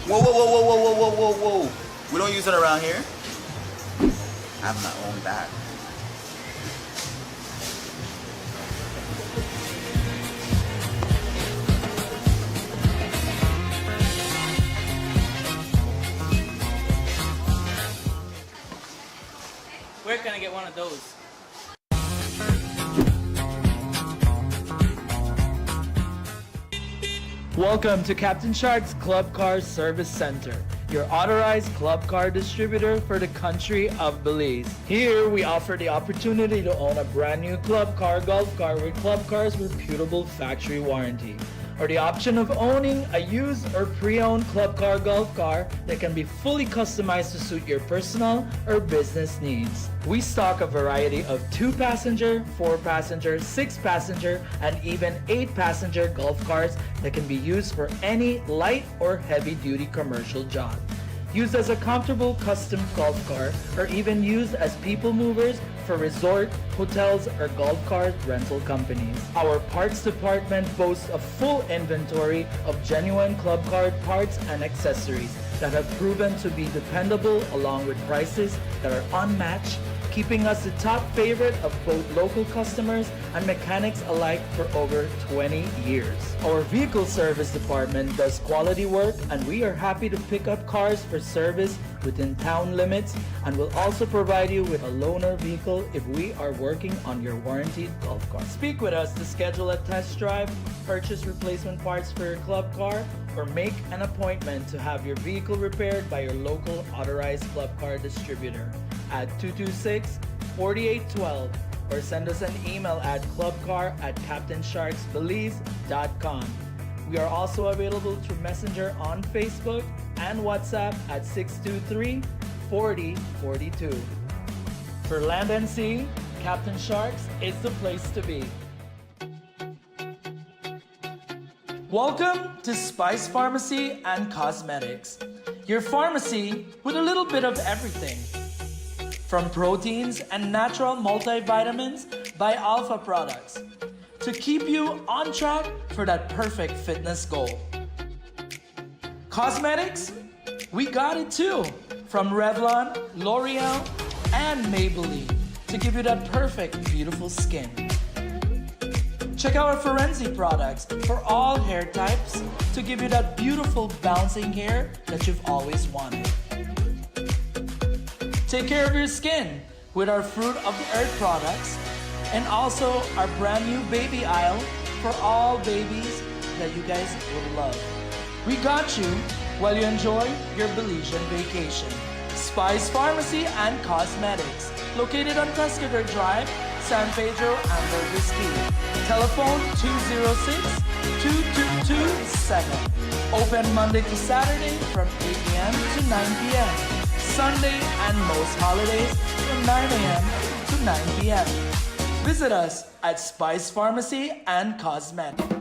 Whoa, whoa, whoa, whoa, whoa, whoa, whoa, whoa, whoa. We don't use it around here. I have my own bag. Where can I get one of those? Welcome to Captain Shark's Club Car Service Center, your authorized club car distributor for the country of Belize. Here, we offer the opportunity to own a brand new club car, golf car with club cars reputable factory warranty, or the option of owning a used or pre-owned club car, golf car that can be fully customized to suit your personal or business needs. We stock a variety of 2-passenger, 4-passenger, 6-passenger, and even 8-passenger golf cars that can be used for any light or heavy-duty commercial job. Used as a comfortable custom golf car, or even used as people movers for resort, hotels, or golf cart rental companies. Our parts department boasts a full inventory of genuine club car parts and accessories that have proven to be dependable, along with prices that are unmatched, keeping us the top favorite of both local customers and mechanics alike for over 20 years. Our vehicle service department does quality work, and we are happy to pick up cars for service within town limits, and will also provide you with a loaner vehicle if we are working on your warranted golf car. Speak with us to schedule a test drive, purchase replacement parts for your club car, or make an appointment to have your vehicle repaired by your local authorized club car distributor at 226-4812, or send us an email at clubcar@captainsharksbelize.com. We are also available through Messenger on Facebook and WhatsApp at 623-4042. For land and sea, Captain Sharks is the place to be. Welcome to Spice Pharmacy and Cosmetics, your pharmacy with a little bit of everything. From proteins and natural multivitamins by Alpha Products, to keep you on track for that perfect fitness goal. Cosmetics, we got it too. From Revlon, L'Oreal, and Maybelline to give you that perfect, beautiful skin. Check out our Forensic products for all hair types to give you that beautiful bouncing hair that you've always wanted. Take care of your skin with our Fruit of the Earth products, and also our brand new baby aisle for all babies that you guys would love. We got you while you enjoy your Belizean vacation. Spice Pharmacy and Cosmetics, located on Pescador Drive, San Pedro, Ambergris Key. Telephone 206-2227. Open Monday to Saturday from 8 a.m. to 9 p.m. Sunday and most holidays from 9 a.m. to 9 p.m. Visit us at Spice Pharmacy and Cosmetics.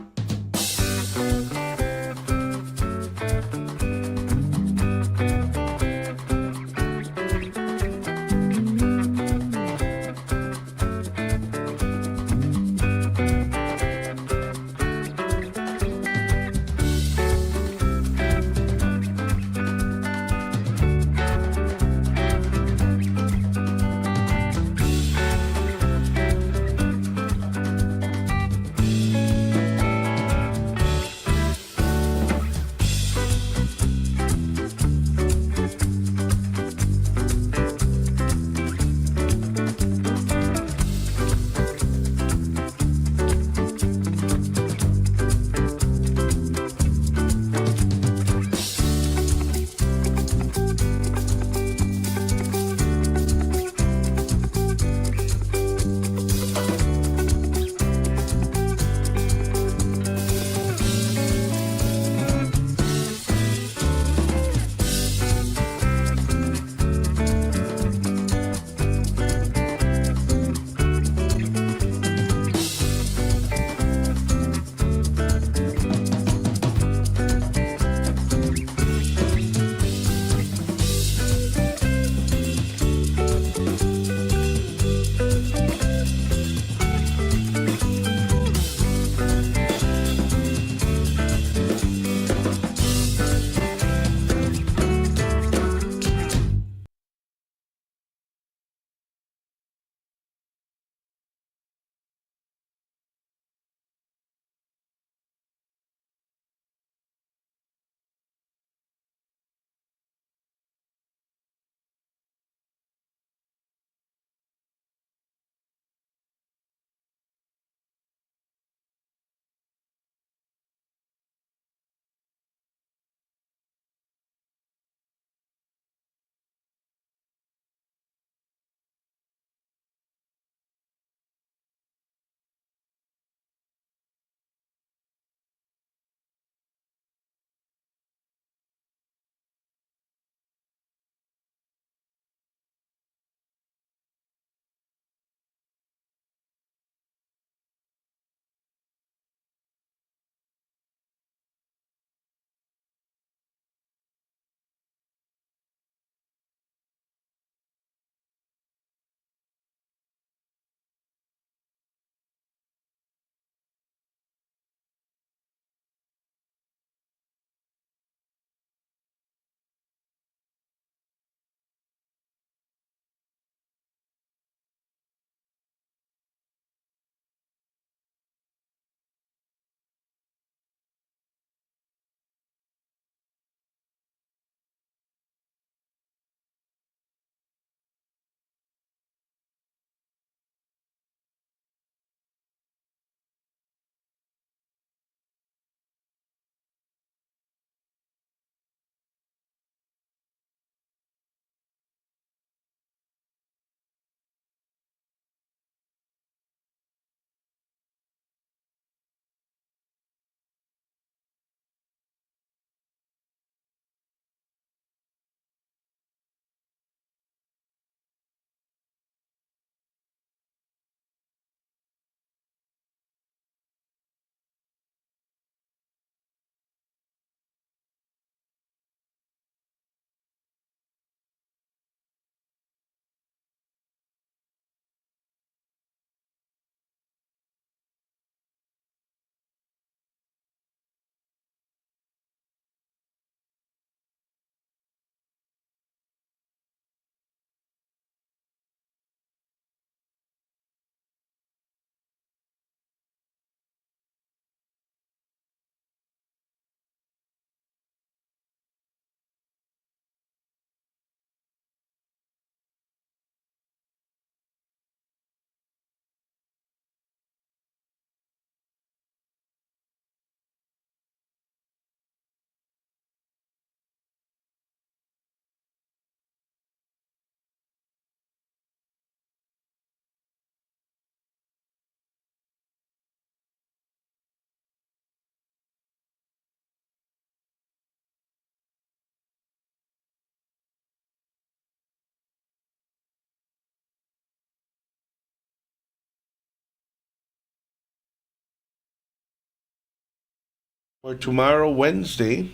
For tomorrow, Wednesday,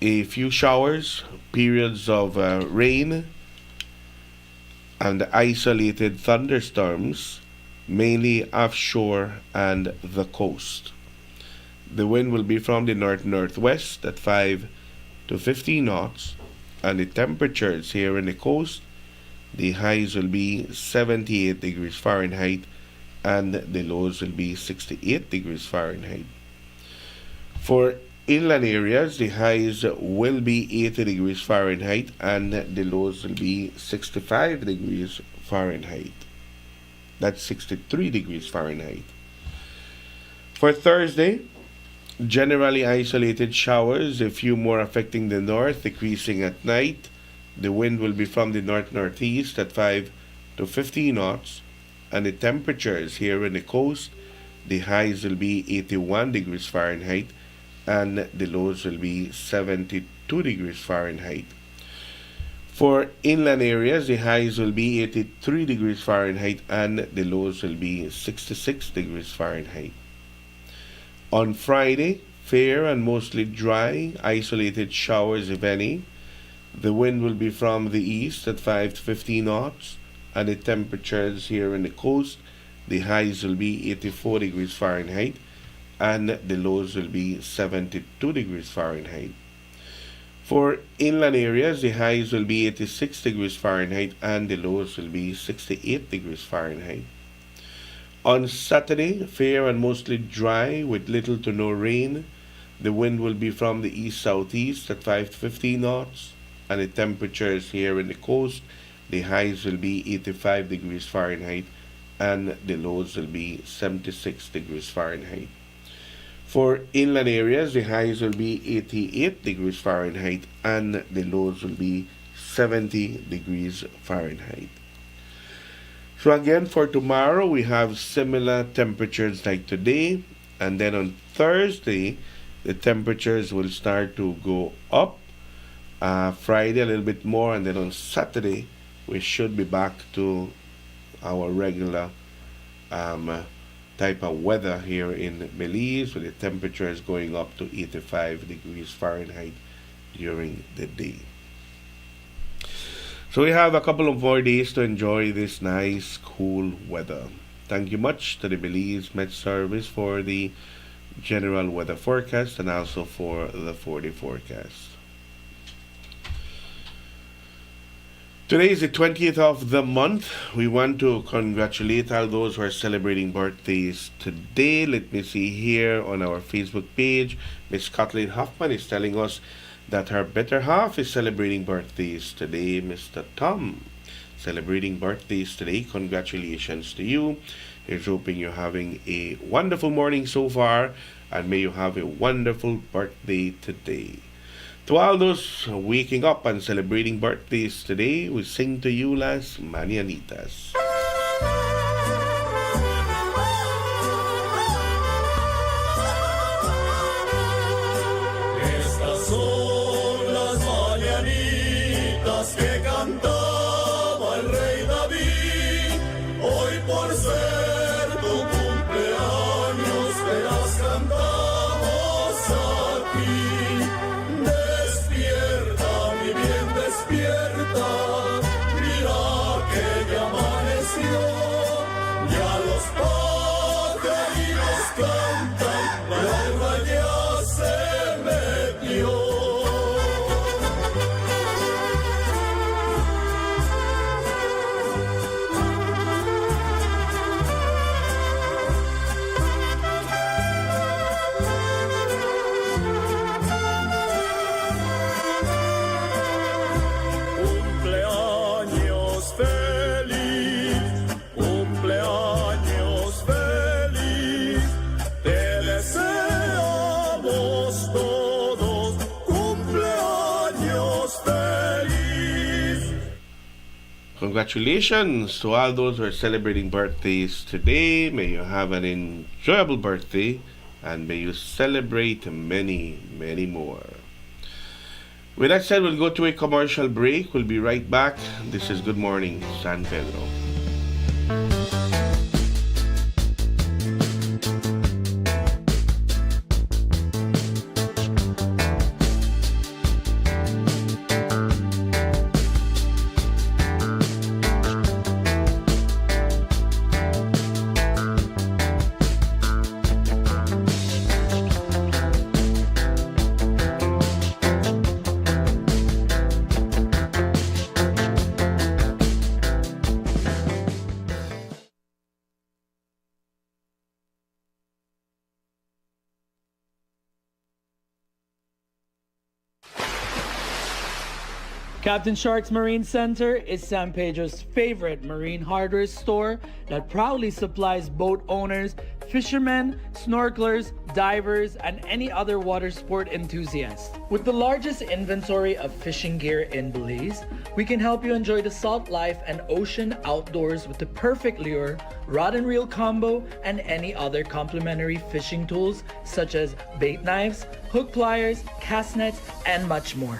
a few showers, periods of rain, and isolated thunderstorms, mainly offshore and the coast. The wind will be from the north-northwest at 5 to 15 knots, and the temperatures here in the coast, the highs will be 78 degrees Fahrenheit and the lows will be 68 degrees Fahrenheit. For inland areas, the highs will be 80 degrees Fahrenheit and the lows will be 65 degrees Fahrenheit. That's 63 degrees Fahrenheit. For Thursday, generally isolated showers, a few more affecting the north, decreasing at night. The wind will be from the north-northeast at 5 to 15 knots, and the temperatures here in the coast, the highs will be 81 degrees Fahrenheit and the lows will be 72 degrees Fahrenheit. For inland areas, the highs will be 83 degrees Fahrenheit and the lows will be 66 degrees Fahrenheit. On Friday, fair and mostly dry, isolated showers if any. The wind will be from the east at 5 to 15 knots, and the temperatures here in the coast, the highs will be 84 degrees Fahrenheit and the lows will be 72 degrees Fahrenheit. For inland areas, the highs will be 86 degrees Fahrenheit and the lows will be 68 degrees Fahrenheit. On Saturday, fair and mostly dry with little to no rain. The wind will be from the east-southeast at 5 to 15 knots, and the temperatures here in the coast, the highs will be 85 degrees Fahrenheit and the lows will be 76 degrees Fahrenheit. For inland areas, the highs will be 88 degrees Fahrenheit and the lows will be 70 degrees Fahrenheit. So again, for tomorrow, we have similar temperatures like today, and then on Thursday, the temperatures will start to go up. Friday a little bit more, and then on Saturday we should be back to our regular type of weather here in Belize, with the temperatures going up to 85 degrees Fahrenheit during the day. So we have a couple of more days to enjoy this nice cool weather. Thank you much to the Belize Met Service for the general weather forecast and also for the 4-day forecast. Today is the 20th of the month. We want to congratulate all those who are celebrating birthdays today. Let me see here on our Facebook page. Miss Kathleen Hoffman is telling us that her better half is celebrating birthdays today. Mr. Tom, celebrating birthdays today. Congratulations to you. Here's hoping you're having a wonderful morning so far, and may you have a wonderful birthday today. To all those waking up and celebrating birthdays today, we sing to you Las Mañanitas. Estas son las mañanitas que cantaba el rey David. Hoy por ser tu cumpleaños te las cantamos a ti. Despierta, mi bien, despierta. Mira que ya amaneció. Ya los pajaritos cantan, la alba ya se metió. Cumpleaños feliz, cumpleaños feliz, te deseamos todos, cumpleaños feliz. Congratulations to all those who are celebrating birthdays today. May you have an enjoyable birthday and may you celebrate many, many more. With that said, we'll go to a commercial break. We'll be right back. This is Good Morning San Pedro. Captain Shark's Marine Center is San Pedro's favorite marine hardware store that proudly supplies boat owners, fishermen, snorkelers, divers, and any other water sport enthusiasts. With the largest inventory of fishing gear in Belize, we can help you enjoy the salt life and ocean outdoors with the perfect lure, rod and reel combo, and any other complimentary fishing tools such as bait knives, hook pliers, cast nets, and much more.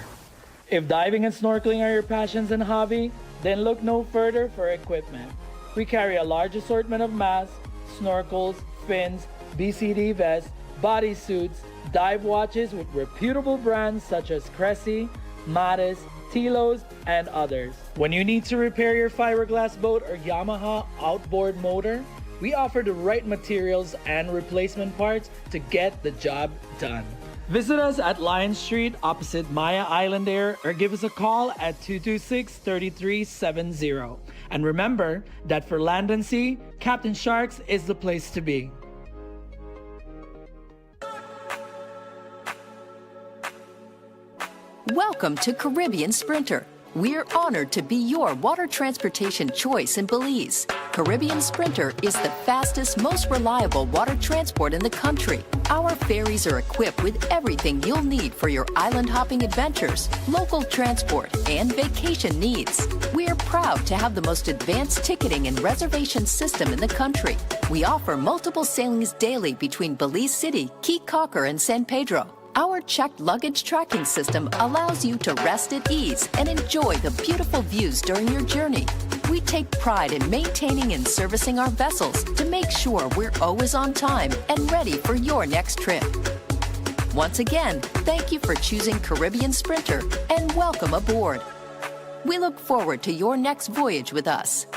If diving and snorkeling are your passions and hobby, then look no further for equipment. We carry a large assortment of masks, snorkels, fins, BCD vests, bodysuits, dive watches with reputable brands such as Cressy, Mattis, Tilos, and others. When you need to repair your fiberglass boat or Yamaha outboard motor, we offer the right materials and replacement parts to get the job done. Visit us at Lion Street opposite Maya Island Air or give us a call at 226-3370. And remember that for land and sea, Captain Sharks is the place to be. Welcome to Caribbean Sprinter. We're honored to be your water transportation choice in Belize. Caribbean Sprinter is the fastest, most reliable water transport in the country. Our ferries are equipped with everything you'll need for your island hopping adventures, local transport, and vacation needs. We're proud to have the most advanced ticketing and reservation system in the country. We offer multiple sailings daily between Belize City, Cape Cocker, and San Pedro. Our checked luggage tracking system allows you to rest at ease and enjoy the beautiful views during your journey. We take pride in maintaining and servicing our vessels to make sure we're always on time and ready for your next trip. Once again, thank you for choosing Caribbean Sprinter and welcome aboard. We look forward to your next voyage with us.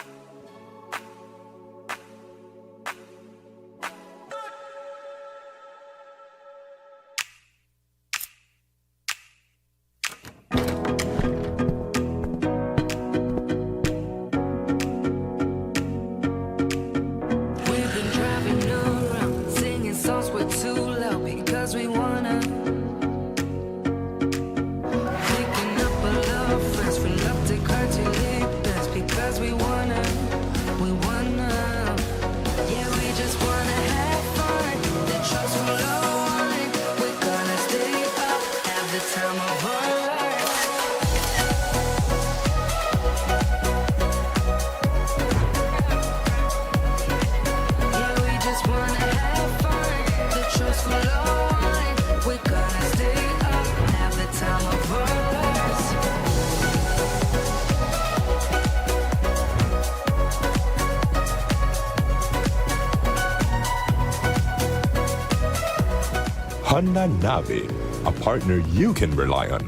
Honda Navi, a partner you can rely on.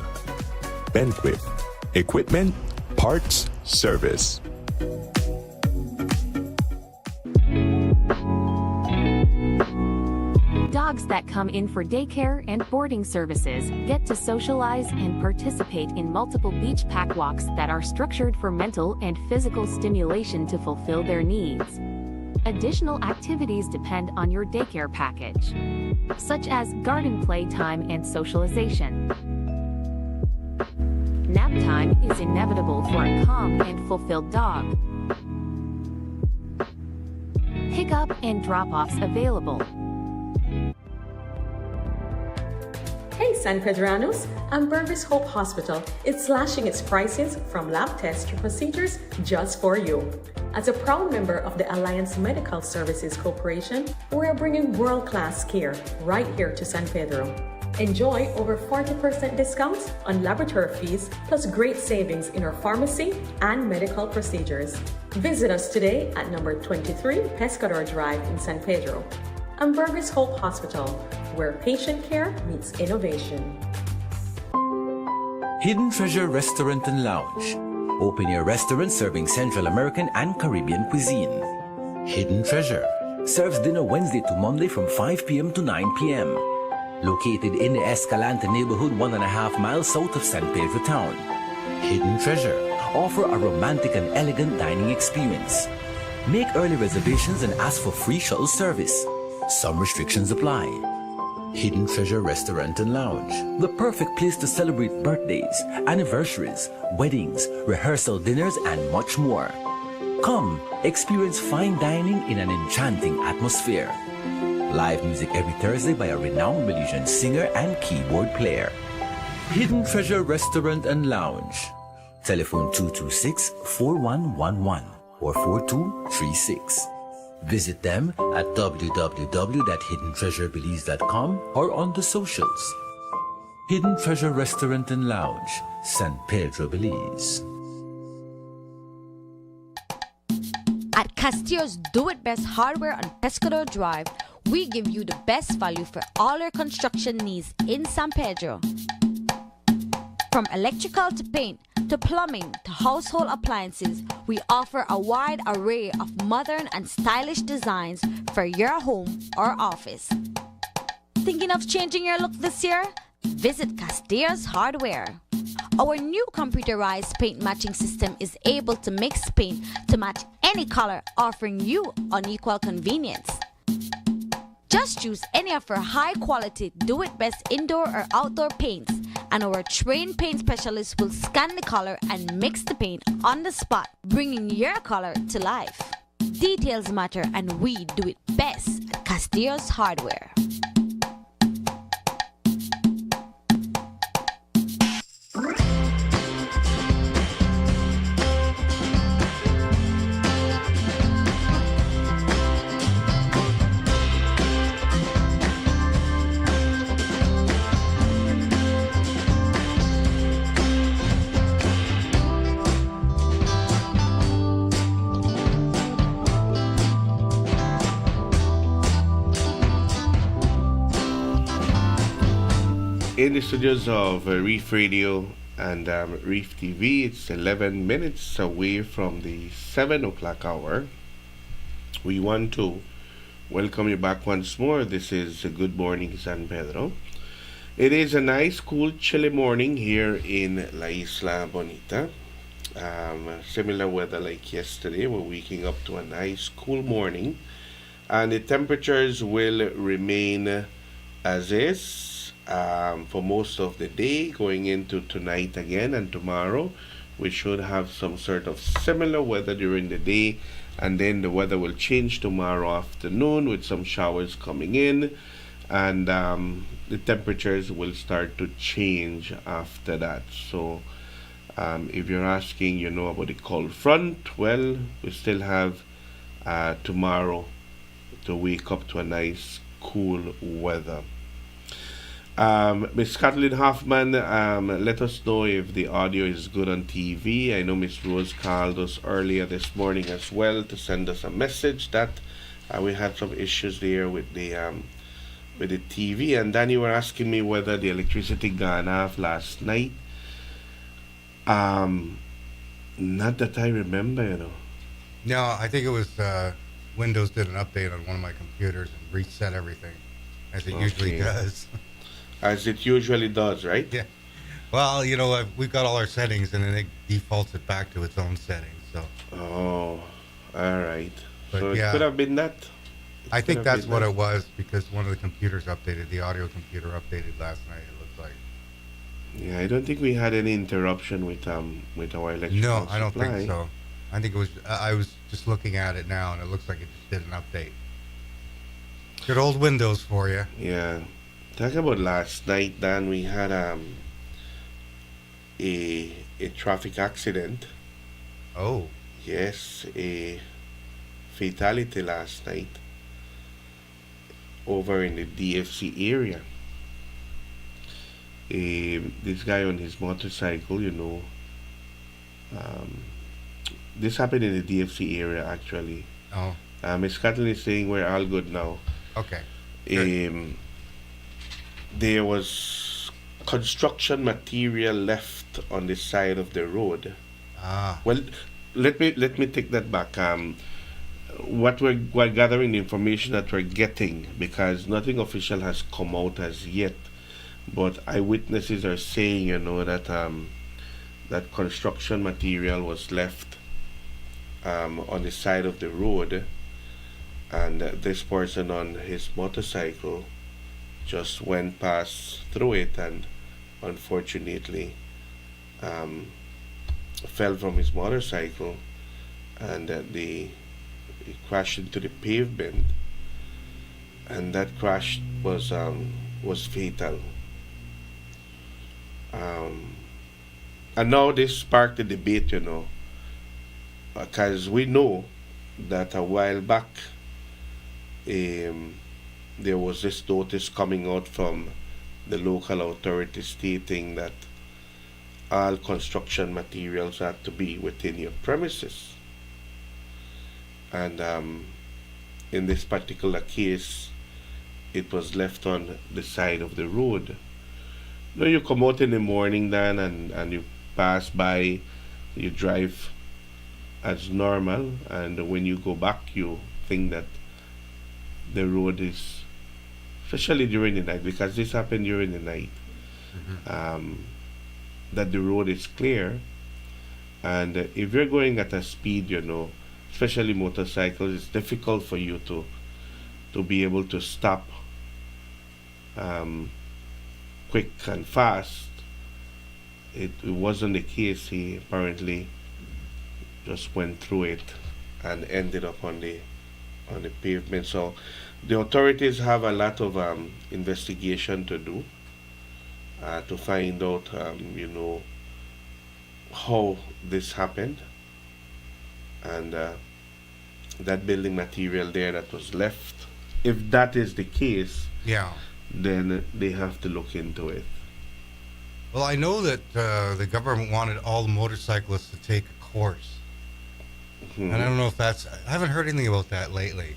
Benquip, equipment, parts, service. Dogs that come in for daycare and boarding services get to socialize and participate in multiple beach pack walks that are structured for mental and physical stimulation to fulfill their needs. Additional activities depend on your daycare package, such as garden play time and socialization. Nap time is inevitable for a calm and fulfilled dog. Pickup and drop-offs available. Hey San Pedranos, Ambergris Hope Hospital is slashing its prices from lab tests to procedures just for you. As a proud member of the Alliance Medical Services Corporation, we are bringing world-class care right here to San Pedro. Enjoy over 40% discounts on laboratory fees, plus great savings in our pharmacy and medical procedures. Visit us today at number 23 Pescador Drive in San Pedro. Ambergris Hope Hospital, where patient care meets innovation. Hidden Treasure Restaurant and Lounge. Open-air restaurant serving Central American and Caribbean cuisine. Hidden Treasure serves dinner Wednesday to Monday from 5 p.m. to 9 p.m. Located in the Escalante neighborhood 1.5 miles south of San Pedro town. Hidden Treasure offer a romantic and elegant dining experience. Make early reservations and ask for free shuttle service. Some restrictions apply. Hidden Treasure Restaurant and Lounge, the perfect place to celebrate birthdays, anniversaries, weddings, rehearsal dinners, and much more. Come, experience fine dining in an enchanting atmosphere. Live music every Thursday by a renowned Belizean singer and keyboard player. Hidden Treasure Restaurant and Lounge. Telephone 226-4111 or 4236. Visit them at www.hiddentreasurebelize.com or on the socials. Hidden Treasure Restaurant and Lounge, San Pedro, Belize. At Castillo's Do It Best Hardware on Pescador Drive, we give you the best value for all your construction needs in San Pedro. From electrical to paint, to plumbing, to household appliances, we offer a wide array of modern and stylish designs for your home or office. Thinking of changing your look this year? Visit Castillo's Hardware. Our new computerized paint matching system is able to mix paint to match any color, offering you unequal convenience. Just choose any of our high-quality do-it-best indoor or outdoor paints, and our trained paint specialists will scan the color and mix the paint on the spot, bringing your color to life. Details matter, and we do it best at Castillo's Hardware. In the studios of Reef Radio and Reef TV, it's 11 minutes away from the 7 o'clock hour. We want to welcome you back once more. This is Good Morning San Pedro. It is a nice, cool, chilly morning here in La Isla Bonita. Similar weather like yesterday. We're waking up to a nice, cool morning. And the temperatures will remain as is for most of the day, going into tonight again and tomorrow. We should have some sort of similar weather during the day, and then the weather will change tomorrow afternoon with some showers coming in, and the temperatures will start to change after that. So if you're asking, about the cold front, well, we still have tomorrow to wake up to a nice cool weather. Miss Kathleen Hoffman, let us know if the audio is good on TV. I know Miss Rose called us earlier this morning as well to send us a message that we had some issues there with the TV. And then you were asking me whether the electricity gone off last night. Not that I remember, No, I think it was Windows did an update on one of my computers and reset everything, as it usually does. As it usually does, right? Yeah. Well, we've got all our settings, and then it defaults it back to its own settings. So. Oh, all right. But so yeah, it could have been that. I think that's what it was, because one of the computers updated. The audio computer updated last night, it looked like. Yeah, I don't think we had any interruption with our electrical No, I don't supply. think so. I think it was. I was just looking at it now, and it looks like it just did an update. Good old Windows for you. Yeah. Talking about last night, Dan, we had a traffic accident. Oh. Yes, a fatality last night over in the DFC area. This guy on his motorcycle, this happened in the DFC area actually. Oh. Miss Kathleen is saying we're all good now. Okay. There was construction material left on the side of the road. Well, let me take that back. What we're gathering, the information that we're getting, because nothing official has come out as yet, but eyewitnesses are saying, that construction material was left on the side of the road, and this person on his motorcycle just went past through it and unfortunately fell from his motorcycle, and he crashed into the pavement, and that crash was fatal. And now this sparked a debate, because we know that a while back there was this notice coming out from the local authority stating that all construction materials had to be within your premises. And in this particular case, it was left on the side of the road. Now you come out in the morning then and you pass by, you drive as normal, and when you go back you think that the road is, especially during the night, because this happened during the night, that the road is clear, and if you're going at a speed, especially motorcycles, it's difficult for you to be able to stop quick and fast. It wasn't the case. He apparently just went through it and ended up on the pavement. So the authorities have a lot of investigation to do to find out, how this happened, and that building material there that was left. If that is the case, then they have to look into it. Well, I know that the government wanted all the motorcyclists to take a course. And I don't know if I haven't heard anything about that lately.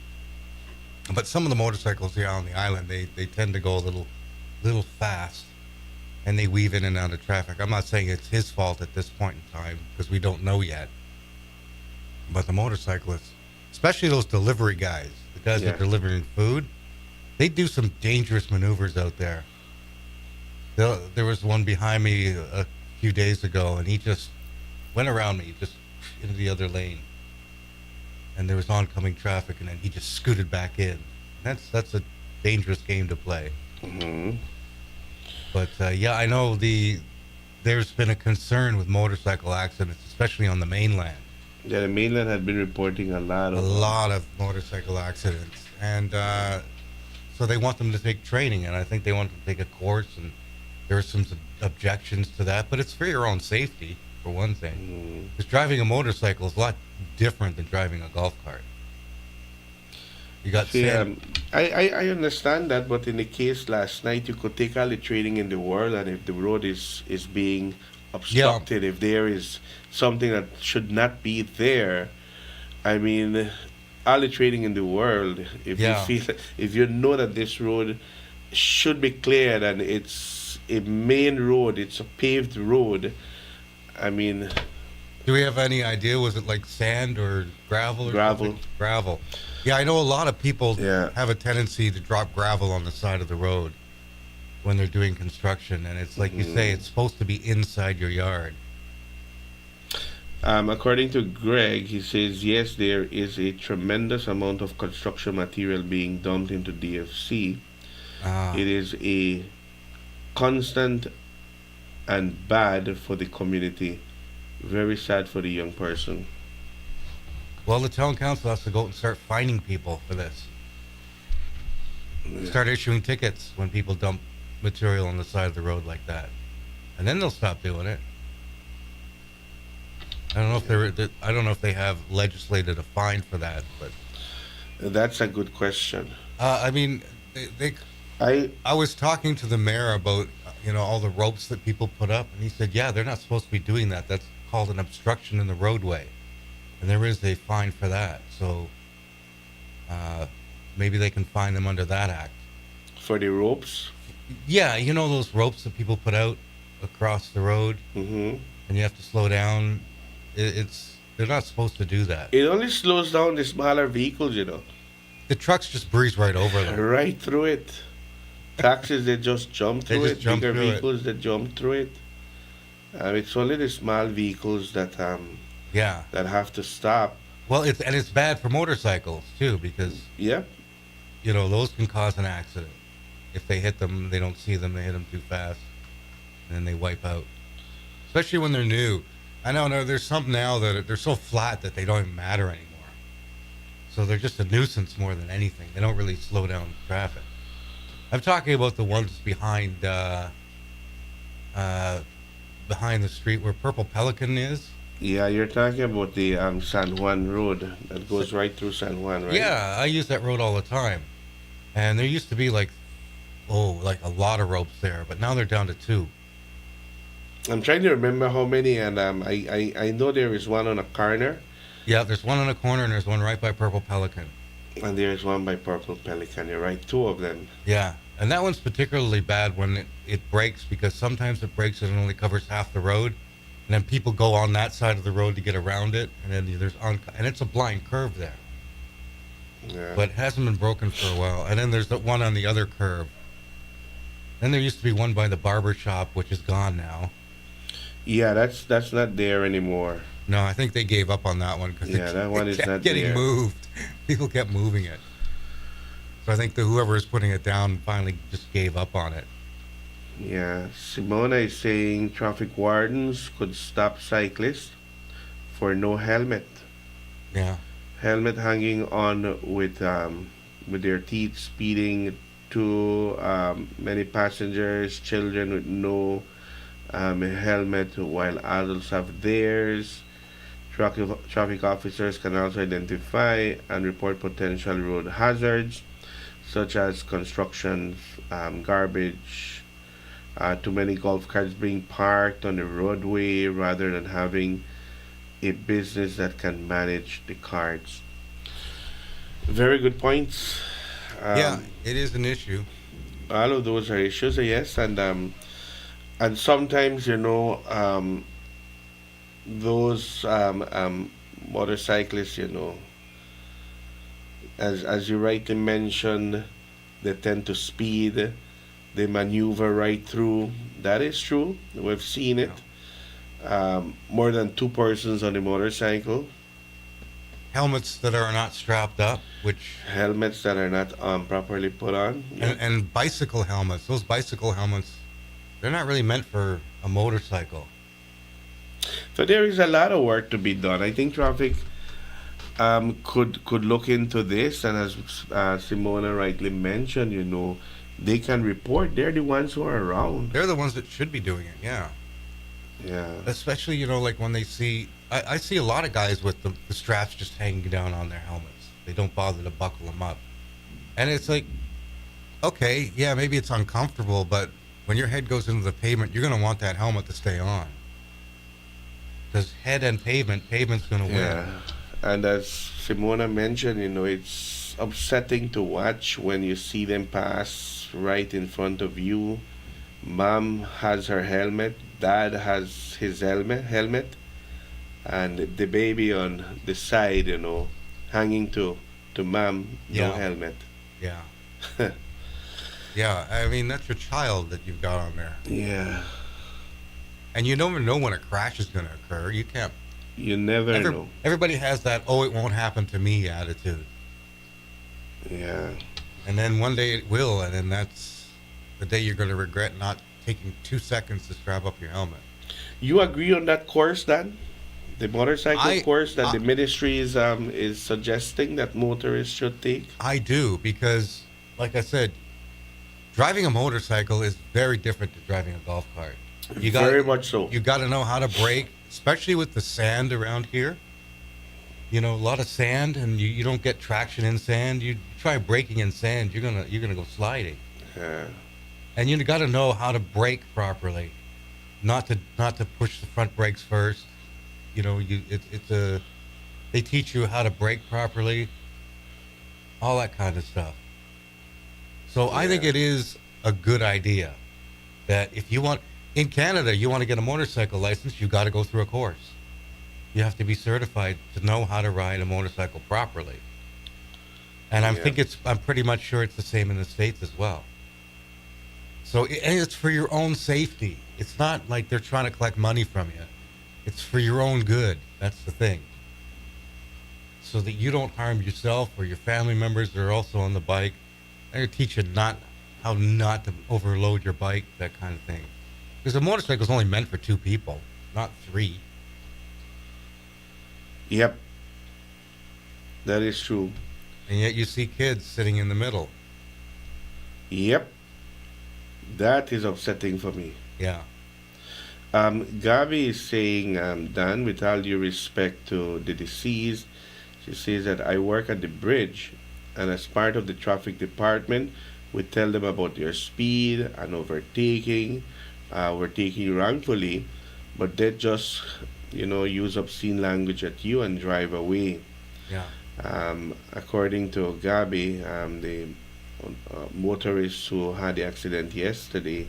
But some of the motorcycles here on the island, they tend to go a little fast, and they weave in and out of traffic. I'm not saying it's his fault at this point in time, because we don't know yet. But the motorcyclists, especially those delivery guys, the guys that are delivering food, they do some dangerous maneuvers out there. There was one behind me a few days ago, and he just went around me, just into the other lane. And there was oncoming traffic, and then he just scooted back in. That's a dangerous game to play. But I know there's been a concern with motorcycle accidents, especially on the mainland. Yeah, the mainland had been reporting a lot of motorcycle accidents, and so they want them to take training, and I think they want them to take a course, and there are some objections to that, but it's for your own safety, for one thing. Because driving a motorcycle is a lot different than driving a golf cart. You got I understand that, but in the case last night, you could take all the training in the world, and if the road is being obstructed, if there is something that should not be there, I mean, all the training in the world, if you feel, if you know that this road should be cleared and it's a main road, it's a paved road, I mean. Do we have any idea? Was it like sand or gravel? Gravel. Yeah, I know a lot of people have a tendency to drop gravel on the side of the road when they're doing construction, and it's like you say, it's supposed to be inside your yard. According to Greg, he says, yes, there is a tremendous amount of construction material being dumped into DFC. It is a constant and bad for the community. Very sad for the young person. Well, the town council has to go and start fining people for this. Start issuing tickets when people dump material on the side of the road like that, and then they'll stop doing it. I don't know if they have legislated a fine for that, but that's a good question. I mean, I was talking to the mayor about all the ropes that people put up, and he said, yeah, they're not supposed to be doing that. That's called an obstruction in the roadway, and there is a fine for that. So maybe they can fine them under that act. For the ropes? Yeah, those ropes that people put out across the road, and you have to slow down. They're not supposed to do that. It only slows down the smaller vehicles, The trucks just breeze right over them. Right through it. Taxis, they just jump through it. Bigger vehicles, they jump through it. It's only the small vehicles that that have to stop. Well, it's bad for motorcycles too, because those can cause an accident. if they hit them, they don't see them, they hit them too fast, and then they wipe out. Especially when they're new. I know there's some now that they're so flat that they don't even matter anymore. So they're just a nuisance more than anything. They don't really slow down traffic. I'm talking about the ones behind the street where Purple Pelican is. Yeah, you're talking about the San Juan Road that goes right through San Juan, right? Yeah, I use that road all the time. And there used to be like a lot of ropes there, but now they're down to 2. I'm trying to remember how many, and I know there is one on a corner. Yeah, there's one on a corner and there's one right by Purple Pelican. And there's one by Purple Pelican, you're right, 2 of them. Yeah, and that one's particularly bad when it breaks, because sometimes it breaks and it only covers half the road. And then people go on that side of the road to get around it, and then and it's a blind curve there. Yeah. But it hasn't been broken for a while. And then there's the one on the other curve. Then there used to be one by the barber shop, which is gone now. Yeah, that's not there anymore. No, I think they gave up on that one because that one is not getting there. moved. People kept moving it. So I think whoever is putting it down finally just gave up on it. Yeah, Simona is saying traffic wardens could stop cyclists for no helmet. Yeah. Helmet hanging on with their teeth, speeding to many passengers, children with no helmet while adults have theirs. Traffic officers can also identify and report potential road hazards such as construction, garbage, too many golf carts being parked on the roadway rather than having a business that can manage the carts. Very good points. Yeah, it is an issue. All of those are issues, yes, and sometimes those motorcyclists, as you rightly mentioned, they tend to speed. They maneuver right through. That is true. We've seen it. More than 2 persons on a motorcycle. Helmets that are not strapped up, helmets that are not properly put on. Yeah. And bicycle helmets. Those bicycle helmets, they're not really meant for a motorcycle. So there is a lot of work to be done. I think traffic could look into this, and as Simona rightly mentioned, they can report. They're the ones who are around. They're the ones that should be doing it, yeah. Yeah. Especially, like when they see... I see a lot of guys with the straps just hanging down on their helmets. They don't bother to buckle them up. And it's like, okay, yeah, maybe it's uncomfortable, but when your head goes into the pavement, you're going to want that helmet to stay on. Because head and pavement's going to win. Yeah. And as Simona mentioned, it's upsetting to watch when you see them pass right in front of you. Mom has her helmet, dad has his helmet, and the baby on the side, hanging to mom, no helmet. Yeah. Yeah, I mean, that's your child that you've got on there. Yeah. And you never know when a crash is going to occur. You can't. You never know. Everybody has that, it won't happen to me attitude. Yeah. And then one day it will, and then that's the day you're going to regret not taking 2 seconds to strap up your helmet. You agree on that course, Dan? The motorcycle course that the ministry is suggesting that motorists should take? I do, because, like I said, driving a motorcycle is very different to driving a golf cart. Very much so. You got to know how to brake, especially with the sand around here. A lot of sand, and you don't get traction in sand. You try braking in sand, you're gonna go sliding. Yeah. And you got to know how to brake properly, not to push the front brakes first. They teach you how to brake properly, all that kind of stuff. So I think it is a good idea that if you want, in Canada, you want to get a motorcycle license, you got to go through a course. You have to be certified to know how to ride a motorcycle properly. And I'm pretty much sure it's the same in the States as well. So it's for your own safety. It's not like they're trying to collect money from you. It's for your own good. That's the thing. So that you don't harm yourself or your family members that are also on the bike. They're going to teach you not how not to overload your bike, that kind of thing. Because a motorcycle is only meant for 2 people, not 3. Yep. That is true. And yet you see kids sitting in the middle. Yep. That is upsetting for me. Yeah. Gabi is saying, Dan, with all due respect to the deceased, she says that I work at the bridge, and as part of the traffic department, we tell them about your speed and overtaking. We're taking you wrongfully, but they just, use obscene language at you and drive away. Yeah. According to Gabi, the motorist who had the accident yesterday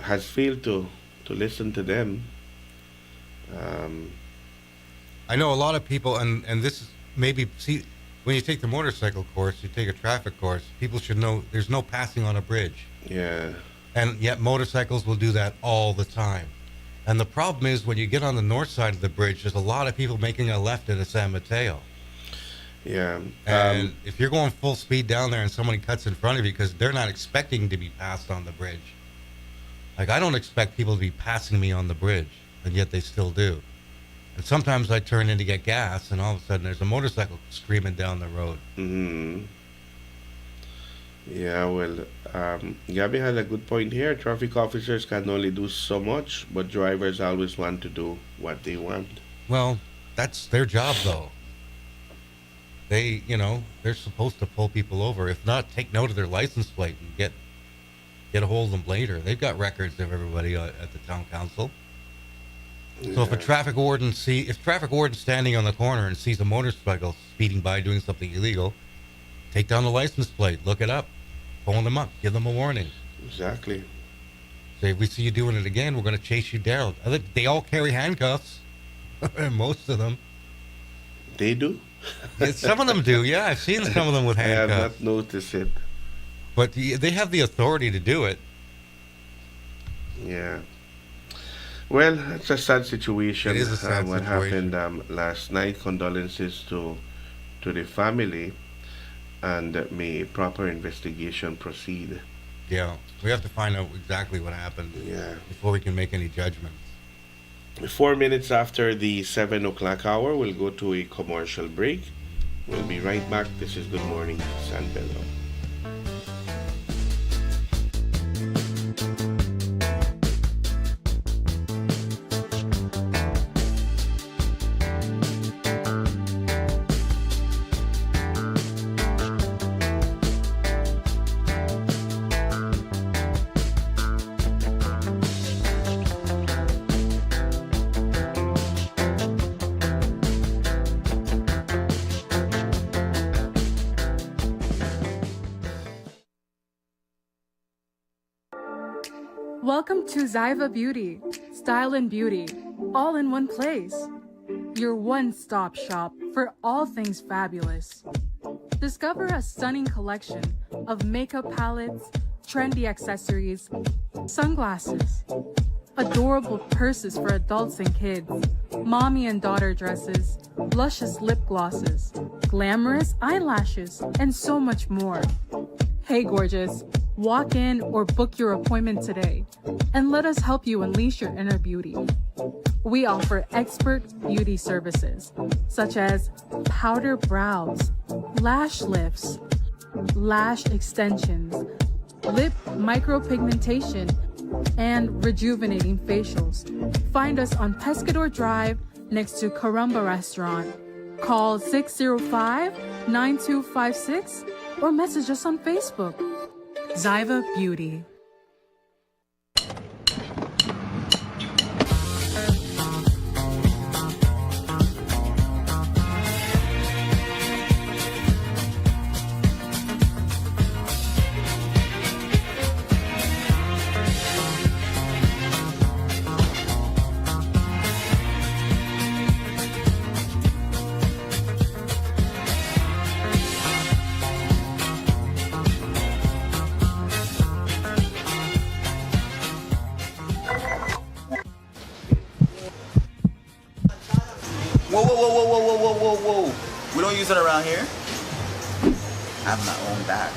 has failed to listen to them. I know a lot of people, and this is maybe, see, when you take the motorcycle course, you take a traffic course, people should know there's no passing on a bridge. Yeah. And yet motorcycles will do that all the time. And the problem is when you get on the north side of the bridge, there's a lot of people making a left into San Mateo. Yeah. And if you're going full speed down there and somebody cuts in front of you because they're not expecting to be passed on the bridge. Like, I don't expect people to be passing me on the bridge, and yet they still do. And sometimes I turn in to get gas, and all of a sudden there's a motorcycle screaming down the road. Mm-hmm. Yeah, well, Gabby had a good point here. Traffic officers can only do so much, but drivers always want to do what they want. Well, that's their job, though. They, they're supposed to pull people over. If not, take note of their license plate and get a hold of them later. They've got records of everybody at the town council. So if a traffic warden standing on the corner and sees a motorcycle speeding by doing something illegal, take down the license plate, look it up, phone them up, give them a warning. Exactly. Say, if we see you doing it again, we're going to chase you down. They all carry handcuffs. Most of them. They do? Yeah, some of them do, yeah. I've seen some of them with handcuffs. I have not noticed it. But they have the authority to do it. Yeah. Well, it's a sad situation. It is a sad what situation. happened last night. Condolences to the family, and may proper investigation proceed. Yeah, we have to find out exactly what happened. Yeah. Before we can make any judgments. 4 minutes after the 7 o'clock hour, we'll go to a commercial break. We'll be right back. This is Good Morning San Pedro. Welcome to Zyva Beauty, Style and Beauty, all in one place. Your one-stop shop for all things fabulous. Discover a stunning collection of makeup palettes, trendy accessories, sunglasses, adorable purses for adults and kids, mommy and daughter dresses, luscious lip glosses, glamorous eyelashes, and so much more. Hey gorgeous, walk in or book your appointment today and let us help you unleash your inner beauty. We offer expert beauty services such as powder brows, lash lifts, lash extensions, lip micropigmentation, and rejuvenating facials. Find us on Pescador Drive next to Caramba Restaurant. Call 605-9256 or message us on Facebook. Zyva Beauty. Whoa. We don't use it around here. I have my own bag.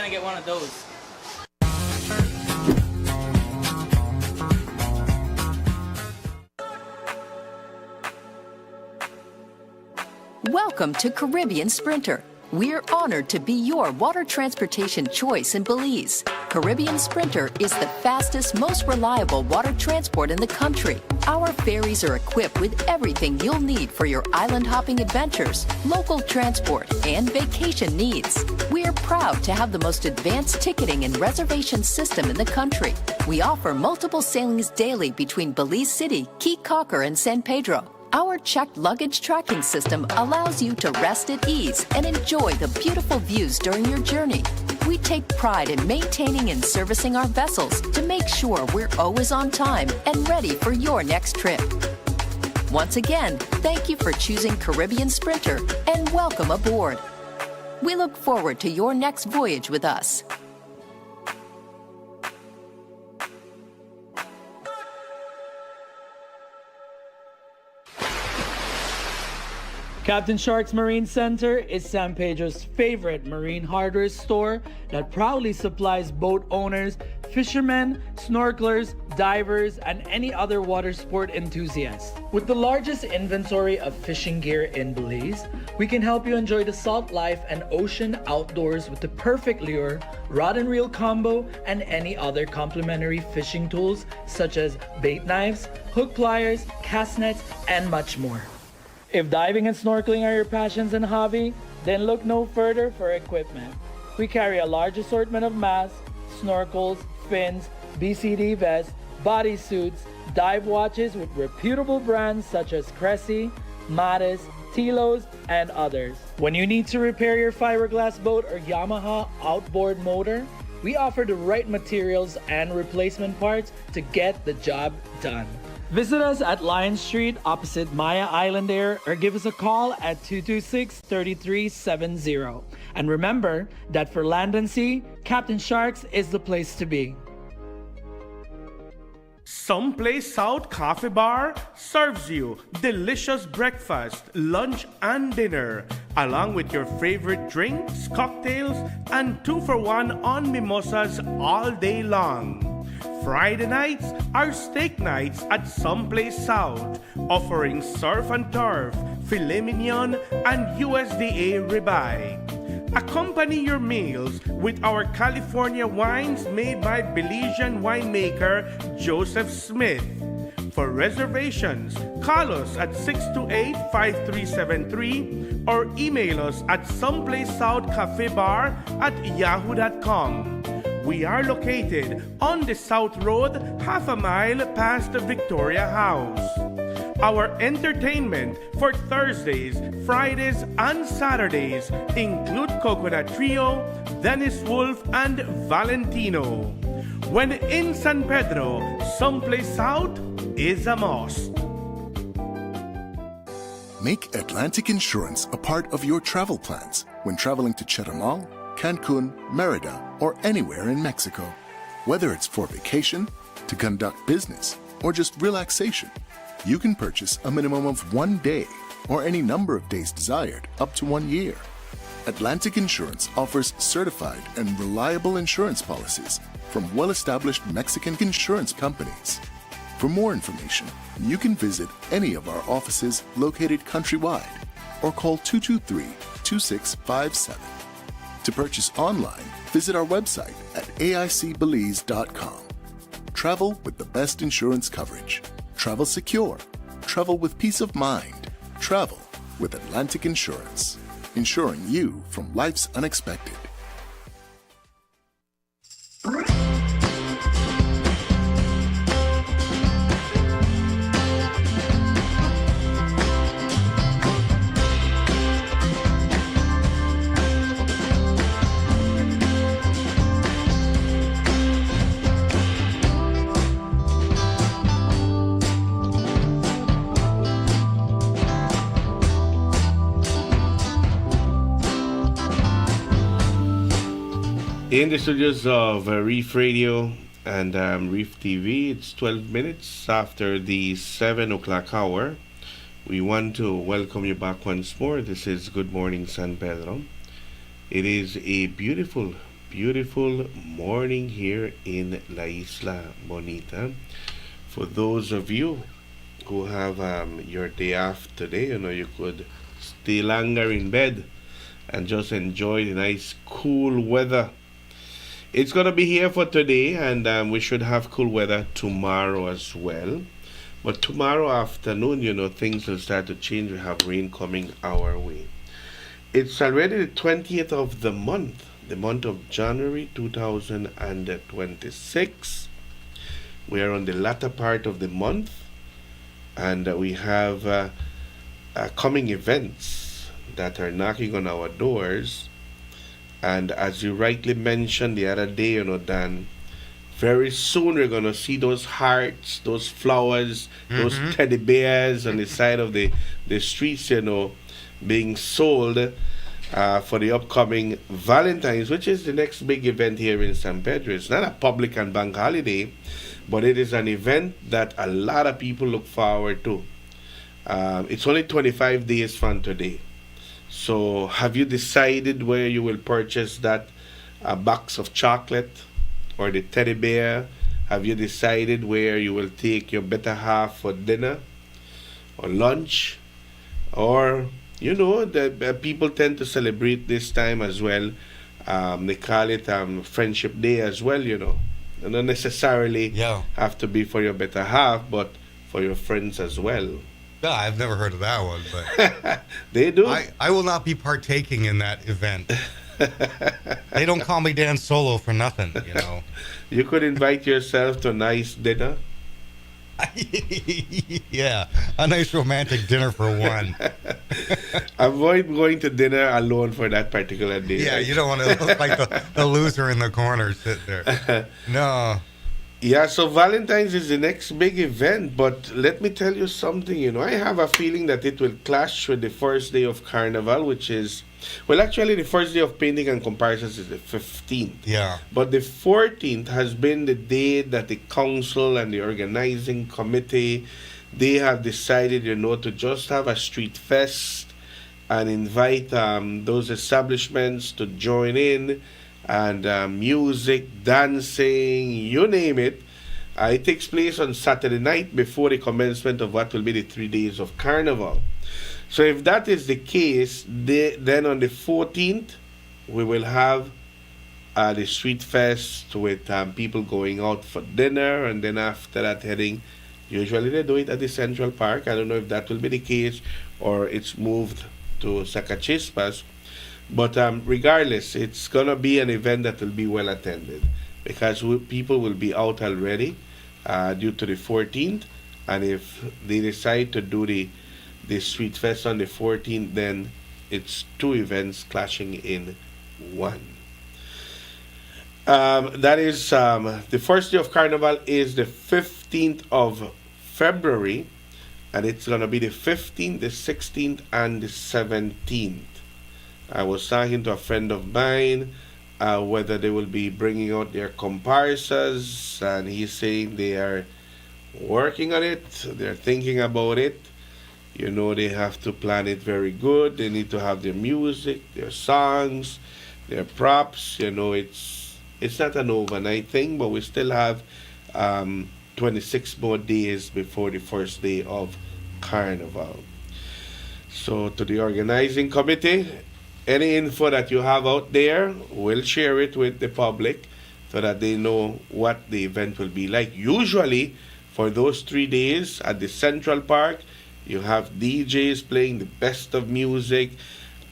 gonna get one of those. Welcome to Caribbean Sprinter. We're honored to be your water transportation choice in Belize. Caribbean Sprinter is the fastest, most reliable water transport in the country. Our ferries are equipped with everything you'll need for your island hopping adventures, local transport, and vacation needs. We're proud to have the most advanced ticketing and reservation system in the country. We offer multiple sailings daily between Belize City, Cape Cocker, and San Pedro. Our checked luggage tracking system allows you to rest at ease and enjoy the beautiful views during your journey. We take pride in maintaining and servicing our vessels to make sure we're always on time and ready for your next trip. Once again, thank you for choosing Caribbean Sprinter and welcome aboard. We look forward to your next voyage with us. Captain Shark's Marine Center is San Pedro's favorite marine hardware store that proudly supplies boat owners, fishermen, snorkelers, divers, and any other water sport enthusiasts. With the largest inventory of fishing gear in Belize, we can help you enjoy the salt life and ocean outdoors with the perfect lure, rod and reel combo, and any other complimentary fishing tools such as bait knives, hook pliers, cast nets, and much more. If diving and snorkeling are your passions and hobby, then look no further for equipment. We carry a large assortment of masks, snorkels, fins, BCD vests, bodysuits, dive watches with reputable brands such as Cressy, Mattis, Tilos, and others. When you need to repair your fiberglass boat or Yamaha outboard motor, we offer the right materials and replacement parts to get the job done. Visit us at Lion Street opposite Maya Island Air or give us a call at 226-3370. And remember that for land and sea, Captain Sharks is the place to be. Someplace South Coffee Bar serves you delicious breakfast, lunch, and dinner, along with your favorite drinks, cocktails, and 2-for-1 on mimosas all day long. Friday nights are steak nights at Someplace South, offering surf and turf, filet mignon, and USDA ribeye. Accompany your meals with our California wines made by Belizean winemaker Joseph Smith. For reservations, call us at 628-5373 or email us at someplacesouthcafebar@yahoo.com. We are located on the South Road, half a mile past the Victoria House. Our entertainment for Thursdays, Fridays, and Saturdays include Coconut Trio, Dennis Wolf, and Valentino. When in San Pedro, Someplace South is a must. Make Atlantic Insurance a part of your travel plans when traveling to Chetumal, Cancun, Merida, or anywhere in Mexico. Whether it's for vacation, to conduct business, or just relaxation, you can purchase a minimum of 1 day or any number of days desired up to 1 year. Atlantic Insurance offers certified and reliable insurance policies from well-established Mexican insurance companies. For more information, you can visit any of our offices located countrywide or call 223-2657. To purchase online, visit our website at aicbelize.com. Travel with the best insurance coverage. Travel secure. Travel with peace of mind. Travel with Atlantic Insurance, insuring you from life's unexpected. In the studios of Reef Radio and Reef TV, it's 12 minutes after the 7 o'clock hour. We want to welcome you back once more. This is Good Morning San Pedro. It is a beautiful, beautiful morning here in La Isla Bonita. For those of you who have your day off today, you could stay longer in bed and just enjoy the nice cool weather. It's going to be here for today, and we should have cool weather tomorrow as well. But tomorrow afternoon, things will start to change. We have rain coming our way. It's already the 20th of the month of January 2026. We are on the latter part of the month, and we have coming events that are knocking on our doors. And as you rightly mentioned the other day, Dan, very soon we're going to see those hearts, those flowers, those teddy bears on the side of the streets, being sold for the upcoming Valentine's, which is the next big event here in San Pedro. It's not a public and bank holiday, but it is an event that a lot of people look forward to. It's only 25 days from today. So have you decided where you will purchase that box of chocolate or the teddy bear? Have you decided where you will take your better half for dinner or lunch? Or, the people tend to celebrate this time as well. They call it Friendship Day as well, Not necessarily have to be for your better half, but for your friends as well. No, I've never heard of that one, but they do. I will not be partaking in that event. They don't call me Dan Solo for nothing, You could invite yourself to a nice dinner. Yeah, a nice romantic dinner for one. Avoid going to dinner alone for that particular day. Yeah, right? you don't want to look like the loser in the corner sitting there. No. Yeah, so Valentine's is the next big event, but let me tell you something, I have a feeling that it will clash with the first day of Carnival, which is, well, actually the first day of painting and comparisons is the 15th. Yeah. But the 14th has been the day that the council and the organizing committee, they have decided, to just have a street fest and invite those establishments to join in. And music, dancing, you name it. It takes place on Saturday night before the commencement of what will be the 3 days of Carnival. So if that is the case, then on the 14th, we will have the street fest with people going out for dinner, and then after that heading, usually they do it at the Central Park. I don't know if that will be the case or it's moved to Zacachispas. But regardless, it's going to be an event that will be well attended because people will be out already due to the 14th. And if they decide to do the Street Fest on the 14th, then it's two events clashing in one. That is, the first day of Carnival is the 15th of February. And it's going to be the 15th, the 16th, and the 17th. I was talking to a friend of mine whether they will be bringing out their comparsas, and he's saying they are working on it. They're thinking about it. They have to plan it very good. They need to have their music, their songs, their props. It's not an overnight thing, but we still have 26 more days before the first day of Carnival. So to the organizing committee, any info that you have out there, we'll share it with the public so that they know what the event will be like. Usually, for those 3 days at the Central Park, you have DJs playing the best of music.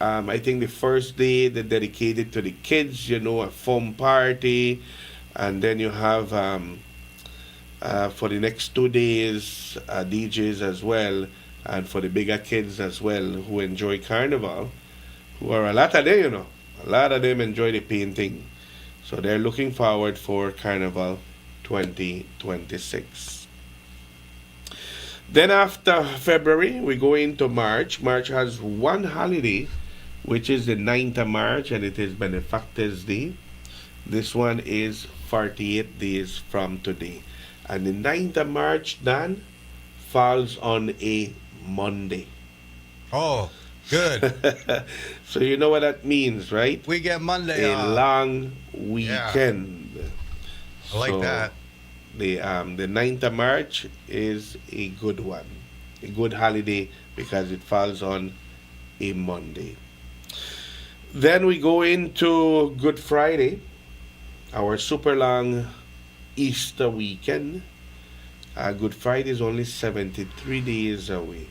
I think the first day they're dedicated to the kids, a foam party. And then you have, for the next 2 days, DJs as well. And for the bigger kids as well who enjoy Carnival. Who are a lot of them, a lot of them enjoy the painting. So they're looking forward for Carnival 2026. Then after February, we go into March. March has one holiday, which is the 9th of March, and it is Benefactors Day. This one is 48 days from today. And the 9th of March, Dan, falls on a Monday. Oh. Good. So you know what that means, right? We get Monday A off. long weekend. I like that. The 9th of March is a good one. A good holiday because it falls on a Monday. Then we go into Good Friday, our super long Easter weekend. Good Friday is only 73 days away.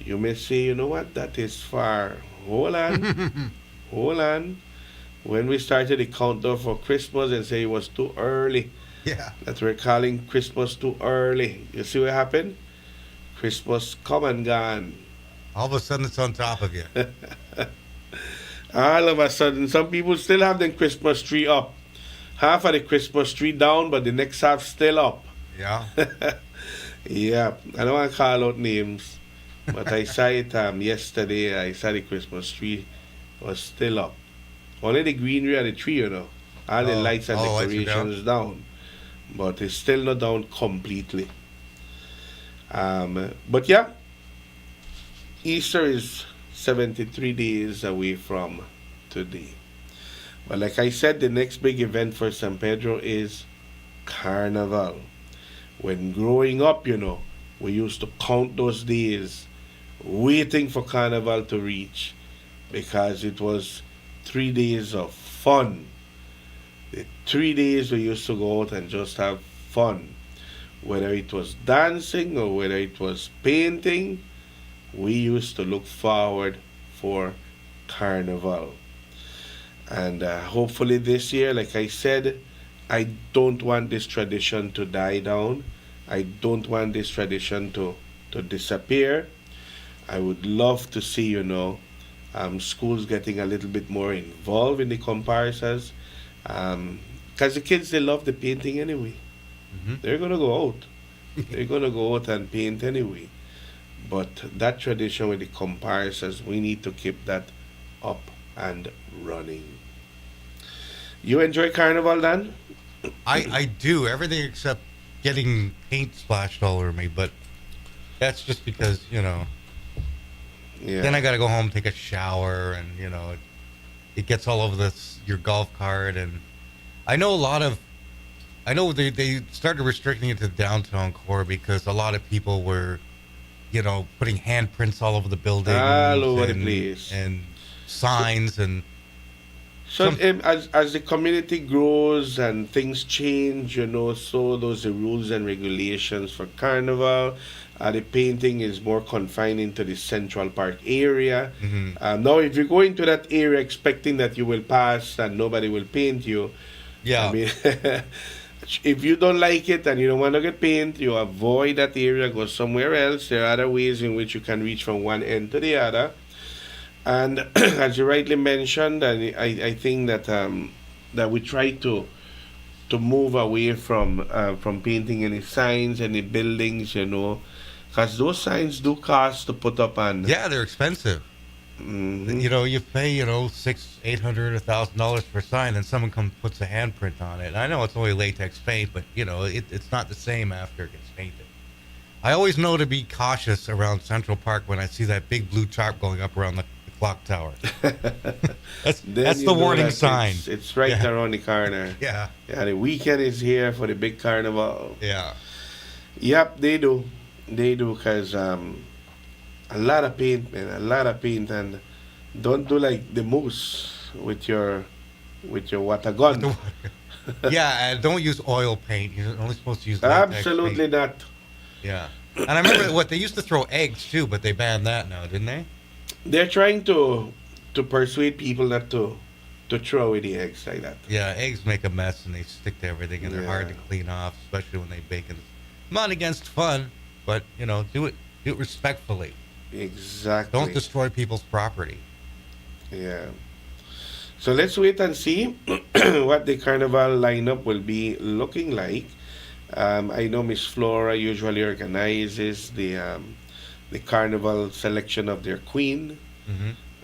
You may say, you know what, that is far. Hold on. Hold on. When we started the countdown for Christmas and say it was too early, Yeah. that we're calling Christmas too early. You see what happened? Christmas come and gone. All of a sudden, it's on top of you. All of a sudden, some people still have the Christmas tree up. Half of the Christmas tree down, but the next half still up. Yeah. Yeah, I don't want to call out names, but I saw it yesterday. I saw the Christmas tree was still up. Only the greenery of the tree, you know. All the lights and lights are decorations down. But it's still not down completely. But yeah, Easter is 73 days away from today. But like I said, the next big event for San Pedro is Carnival. When growing up, you know, we used to count those days, waiting for Carnival to reach, because it was 3 days of fun. The 3 days we used to go out and just have fun. Whether it was dancing or whether it was painting, we used to look forward for Carnival. And hopefully this year, like I said, I don't want this tradition to die down. I don't want this tradition to disappear. I would love to see, you know, schools getting a little bit more involved in the comparisons. Because the kids, they love the painting anyway. They're going to go out. They're going to go out and paint anyway. But that tradition with the comparisons, we need to keep that up and running. You enjoy Carnival, Dan? I do. Everything except getting paint splashed all over me. But that's just because, you know. Yeah. Then I got to go home, take a shower, and, you know, it gets all over your golf cart. And I know they started restricting it to the downtown core because a lot of people were, you know, putting handprints all over the building. All over the place. And signs and... So as the community grows and things change, you know, so those are rules and regulations for Carnival. The painting is more confined into the Central Park area. Now, if you go into that area expecting that you will pass and nobody will paint you, yeah. I mean, if you don't like it and you don't want to get paint, you avoid that area, go somewhere else. There are other ways in which you can reach from one end to the other. And as you rightly mentioned, and I think that that we try to move away from painting any signs, any buildings, you know, because those signs do cost to put up on. Yeah, they're expensive. You know, you pay, you know, $600, $800 for a sign, and someone puts a handprint on it. I know it's only latex paint, but you know, it's not the same after it gets painted. I always know to be cautious around Central Park when I see that big blue tarp going up around the clock tower. That's the warning sign. It's right around the corner. Yeah. Yeah, the weekend is here for the big carnival. Yeah. Yep, they do. They do, because a lot of paint, man, a lot of paint. And don't do like the moose with your water gun. Yeah, and don't use oil paint. You're only supposed to use latex Absolutely paint. not. Yeah. And I remember they used to throw eggs too, but they banned that now, didn't they? They're trying to persuade people not to throw away the eggs like that. Yeah, eggs make a mess and they stick to everything and they're hard to clean off, especially when they bake. And I'm not against fun, but you know, do it respectfully. Exactly. Don't destroy people's property. Yeah. So let's wait and see what the carnival lineup will be looking like. I know Miss Flora usually organizes the carnival selection of their queen.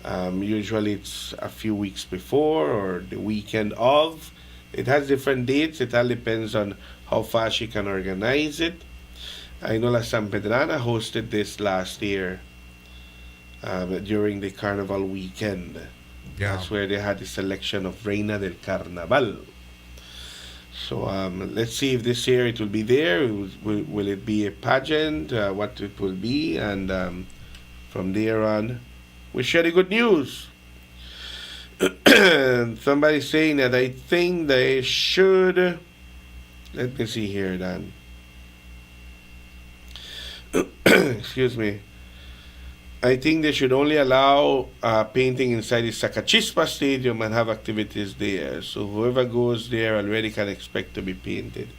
Usually it's a few weeks before or the weekend of. It has different dates. It all depends on how fast she can organize it. I know La San Pedrana hosted this last year. during the carnival weekend. Yeah. That's where they had the selection of Reina del Carnaval. So let's see if this year it will be there. Will it be a pageant? What it will be, and from there on, we share the good news. Somebody's saying that I think they should. Let me see here, Dan. Excuse me. I think they should only allow painting inside the Sacachispa Stadium and have activities there. So whoever goes there already can expect to be painted.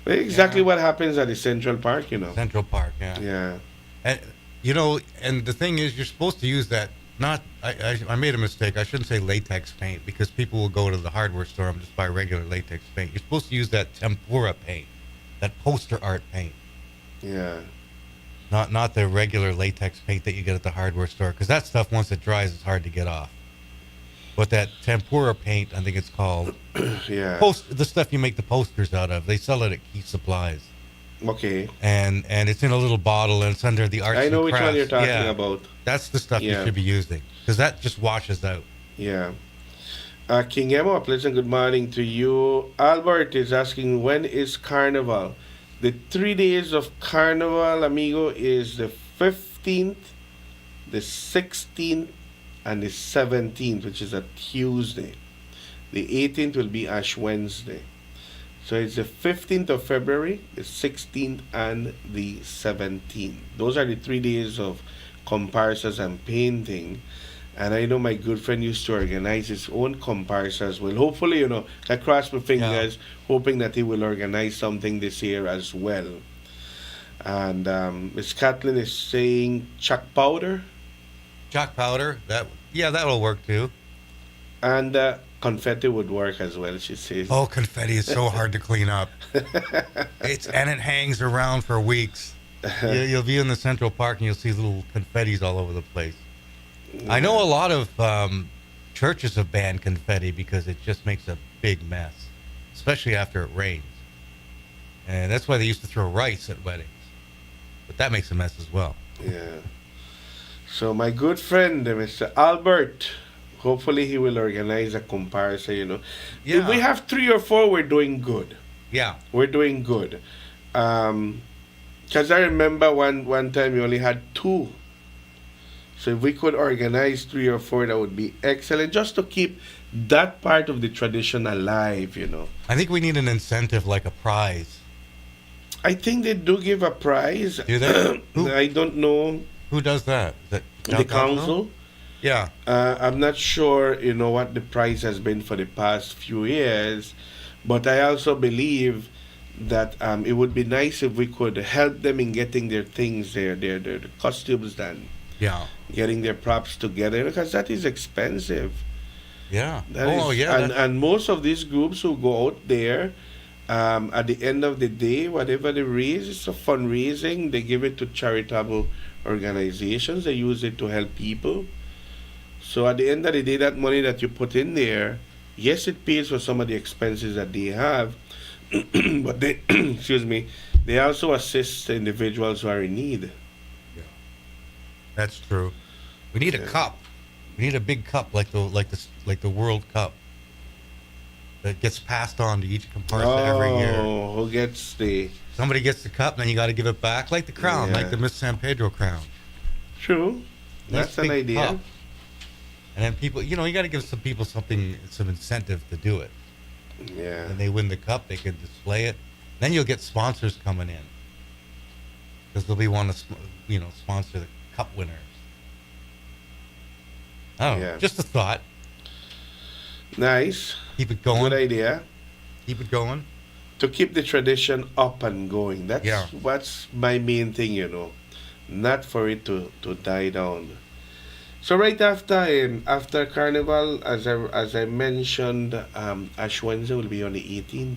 But exactly what happens at the Central Park, Central Park, yeah. Yeah. And and the thing is, you're supposed to use that. I made a mistake. I shouldn't say latex paint, because people will go to the hardware store and just buy regular latex paint. You're supposed to use that tempura paint, that poster art paint. Yeah. Not the regular latex paint that you get at the hardware store, because that stuff, once it dries, it's hard to get off. But that tempura paint, I think it's called. Yeah. The stuff you make the posters out of. They sell it at Key Supplies. Okay. And it's in a little bottle, and it's under the arts I know and which crafts. one you're talking Yeah. about. That's the stuff you Yeah. should be using, because that just washes out. Yeah. King Emo, a pleasant good morning to you. Albert is asking, when is Carnival? The 3 days of Carnival, amigo, is the 15th, the 16th, and the 17th, which is a Tuesday. The 18th will be Ash Wednesday. So it's the 15th of February, the 16th, and the 17th. Those are the 3 days of comparsas and painting. And I know my good friend used to organize his own comparsas. Well, hopefully, I cross my fingers, hoping that he will organize something this year as well. And Miss Kathleen is saying chalk powder. Chalk powder, that'll work too. And confetti would work as well, she says. Oh, confetti is so hard to clean up. And it hangs around for weeks. You'll be in the Central Park and you'll see little confettis all over the place. I know a lot of churches have banned confetti because it just makes a big mess, especially after it rains. And that's why they used to throw rice at weddings. But that makes a mess as well. Yeah. So my good friend, Mr. Albert, hopefully he will organize a comparison, Yeah. If we have 3 or 4, we're doing good. Yeah. We're doing good. Because I remember one time we only had 2. So if we could organize 3 or 4, that would be excellent, just to keep that part of the tradition alive, I think we need an incentive, like a prize. I think they do give a prize. Do they? I don't know. Who does that? Is that The council? Yeah. I'm not sure, what the price has been for the past few years, but I also believe that it would be nice if we could help them in getting their things, their costumes done. Yeah. Getting their props together, because that is expensive. Yeah. Yeah. And most of these groups who go out there, at the end of the day, whatever they raise, it's a fundraising. They give it to charitable organizations. They use it to help people. So at the end of the day, that money that you put in there, yes, it pays for some of the expenses that they have, but they, excuse me, they also assist individuals who are in need. That's true. We need a cup. We need a big cup like the World Cup that gets passed on to each comparsa every year. Oh, who gets the? Somebody gets the cup, and then you got to give it back, like the crown, like the Miss San Pedro crown. True, that's an idea. Cup. And then people, you got to give some people some incentive to do it. Yeah. And they win the cup, they can display it. Then you'll get sponsors coming in, because they'll be wanting to, sponsor the cup winners. I don't know. Just a thought. Nice. Keep it going. Good idea. Keep it going. To keep the tradition up and going. That's what's my main thing, Not for it to die down. So right after Carnival, as I mentioned, Ash Wednesday will be on the 18th.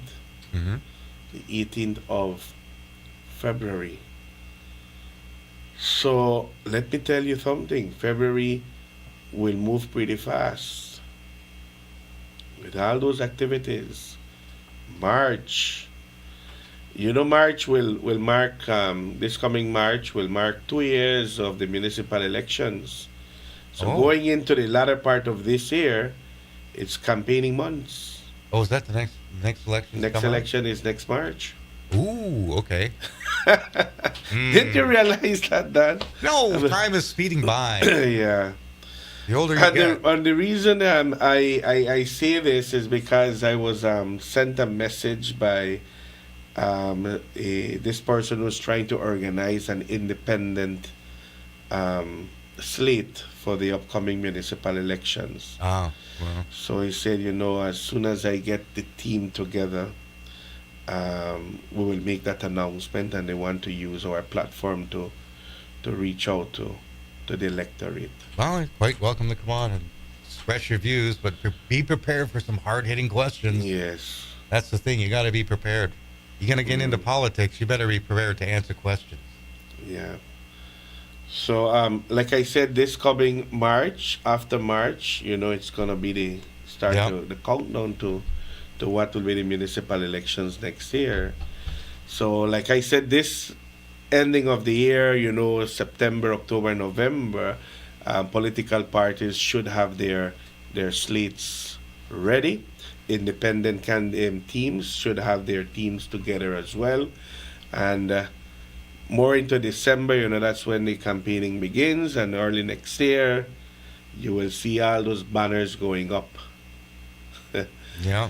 Mm-hmm. The 18th of February. So let me tell you something. February will move pretty fast. With all those activities. March. March will mark, this coming March will mark 2 years of the municipal elections. So Oh. going into the latter part of this year, it's campaigning months. Oh, is that the next election? Next election is next March. Ooh, okay. Didn't you realize that, Dan? No, time is speeding by. Yeah. The older you And get. the reason I say this is because I was sent a message by this person who's trying to organize an independent slate for the upcoming municipal elections. Oh, well. So he said, as soon as I get the team together, we will make that announcement, and they want to use our platform to reach out to the electorate. Well, you're quite welcome to come on and express your views, but be prepared for some hard-hitting questions. Yes. That's the thing. You got to be prepared. You're going to get into politics. You better be prepared to answer questions. Yeah. So, like I said, this coming March, after March, it's going to be the start the countdown to what will be the municipal elections next year. So, like I said, this ending of the year, September, October, November, political parties should have their slates ready. Independent teams should have their teams together as well. And more into December, that's when the campaigning begins. And early next year, you will see all those banners going up. Yeah.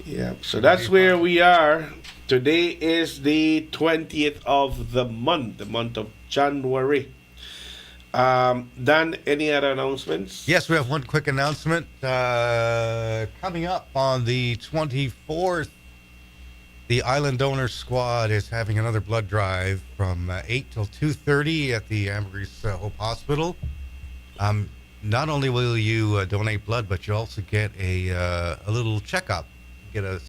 Yeah. So that's where we are. Today is the 20th of the month of January. Dan, any other announcements? Yes, we have one quick announcement. Coming up on the 24th, the Island Donor Squad is having another blood drive from 8 till 2:30 at the Ambergris Hope Hospital. Not only will you donate blood, but you also get a little checkup. You get a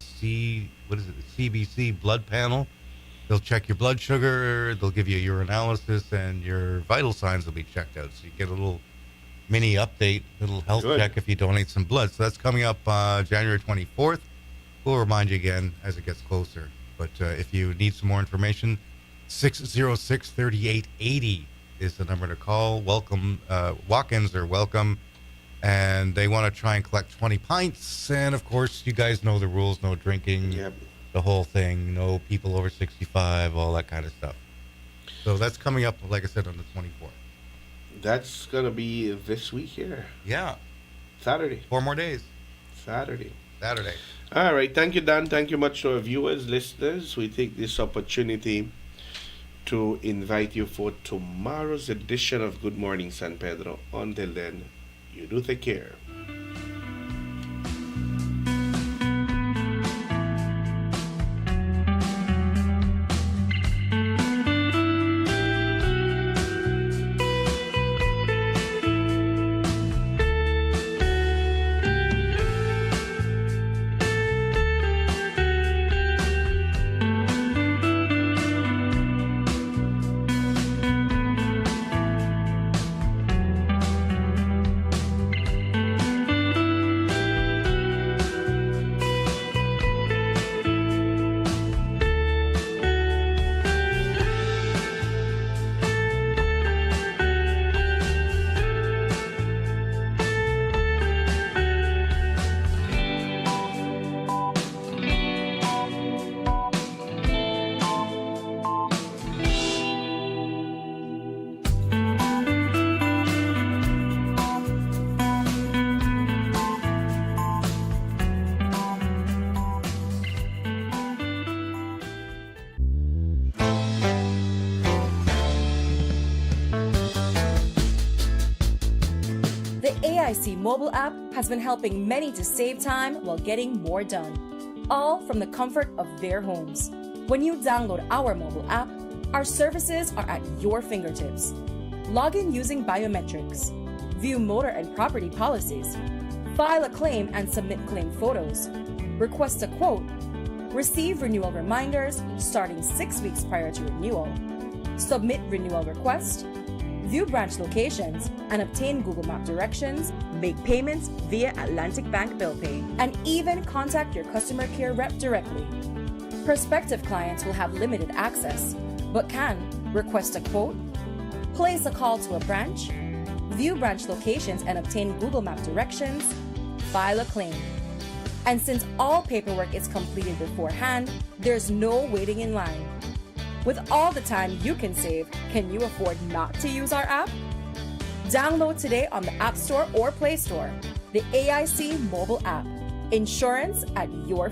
CBC blood panel. They'll check your blood sugar. They'll give you a urinalysis, and your vital signs will be checked out. So you get a little mini update, little health check if you donate some blood. So that's coming up January 24th. We'll remind you again as it gets closer. But if you need some more information, 606-3880 is the number to call. Welcome. Walk-ins are welcome. And they want to try and collect 20 pints. And, of course, you guys know the rules. No drinking. Yep. The whole thing. No people over 65. All that kind of stuff. So that's coming up, like I said, on the 24th. That's going to be this week here. Yeah. Saturday. 4 more days. Saturday. All right. Thank you, Dan. Thank you much to our viewers, listeners. We take this opportunity to invite you for tomorrow's edition of Good Morning San Pedro. Until then, you do take care. AIC mobile app has been helping many to save time while getting more done, all from the comfort of their homes. When you download our mobile app, our services are at your fingertips. Log in using biometrics, view motor and property policies, file a claim and submit claim photos, request a quote, receive renewal reminders starting 6 weeks prior to renewal, submit renewal request, view branch locations, and obtain Google Map directions, make payments via Atlantic Bank Bill Pay, and even contact your customer care rep directly. Prospective clients will have limited access, but can request a quote, place a call to a branch, view branch locations and obtain Google Map directions, file a claim. And since all paperwork is completed beforehand, there's no waiting in line. With all the time you can save, can you afford not to use our app? Download today on the App Store or Play Store the AIC mobile app. Insurance at your